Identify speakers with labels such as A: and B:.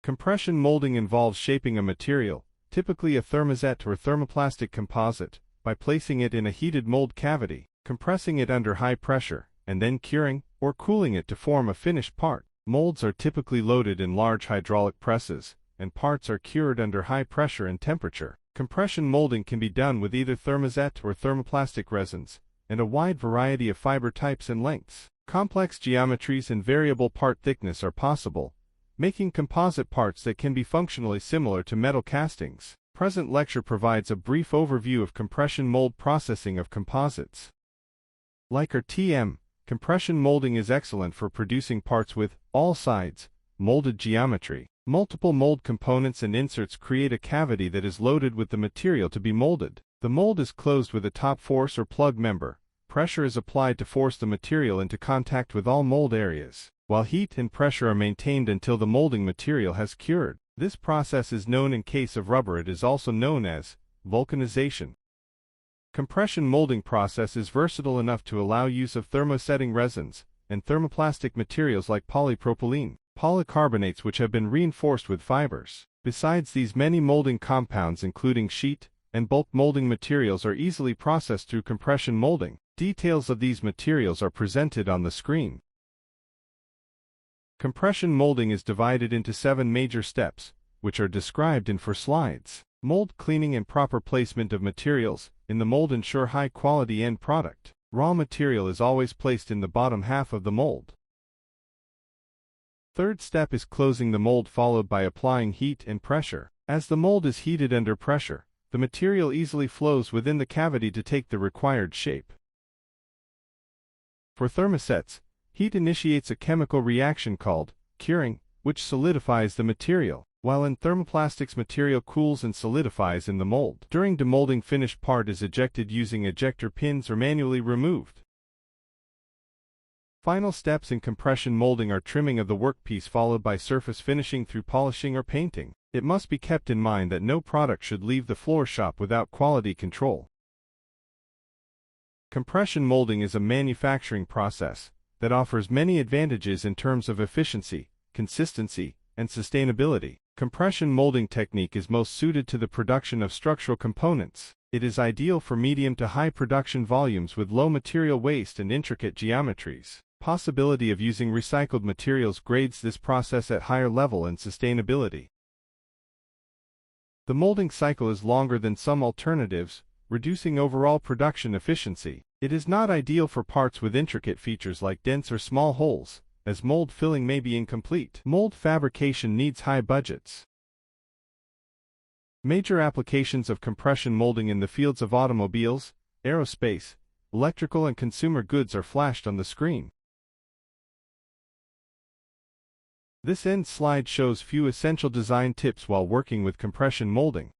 A: Compression molding involves shaping a material, typically a thermoset or thermoplastic composite, by placing it in a heated mold cavity, compressing it under high pressure, and then curing or cooling it to form a finished part. Molds are typically loaded in large hydraulic presses, and parts are cured under high pressure and temperature. Compression molding can be done with either thermoset or thermoplastic resins, and a wide variety of fiber types and lengths. Complex geometries and variable part thickness are possible, making composite parts that can be functionally similar to metal castings. Present lecture provides a brief overview of compression mold processing of composites. Like our TM, compression molding is excellent for producing parts with all sides molded geometry. Multiple mold components and inserts create a cavity that is loaded with the material to be molded. The mold is closed with a top force or plug member. Pressure is applied to force the material into contact with all mold areas, while heat and pressure are maintained until the molding material has cured. This process is known in case of rubber. It is also known as vulcanization. Compression molding process is versatile enough to allow use of thermosetting resins and thermoplastic materials like polypropylene, polycarbonates which have been reinforced with fibers. Besides these, many molding compounds including sheet and bulk molding materials are easily processed through compression molding. Details of these materials are presented on the screen. Compression molding is divided into 7 major steps, which are described in 4 slides. Mold cleaning and proper placement of materials in the mold ensure high-quality end product. Raw material is always placed in the bottom half of the mold. Third step is closing the mold, followed by applying heat and pressure. As the mold is heated under pressure, the material easily flows within the cavity to take the required shape. For thermosets, heat initiates a chemical reaction called curing, which solidifies the material, while in thermoplastics material cools and solidifies in the mold. During demolding, finished part is ejected using ejector pins or manually removed. Final steps in compression molding are trimming of the workpiece followed by surface finishing through polishing or painting. It must be kept in mind that no product should leave the floor shop without quality control. Compression molding is a manufacturing process that offers many advantages in terms of efficiency, consistency, and sustainability. Compression molding technique is most suited to the production of structural components. It is ideal for medium to high production volumes with low material waste and intricate geometries. Possibility of using recycled materials grades this process at higher level and sustainability. The molding cycle is longer than some alternatives, reducing overall production efficiency. It is not ideal for parts with intricate features like dents or small holes, as mold filling may be incomplete. Mold fabrication needs high budgets. Major applications of compression molding in the fields of automobiles, aerospace, electrical and consumer goods are flashed on the screen. This end slide shows few essential design tips while working with compression molding.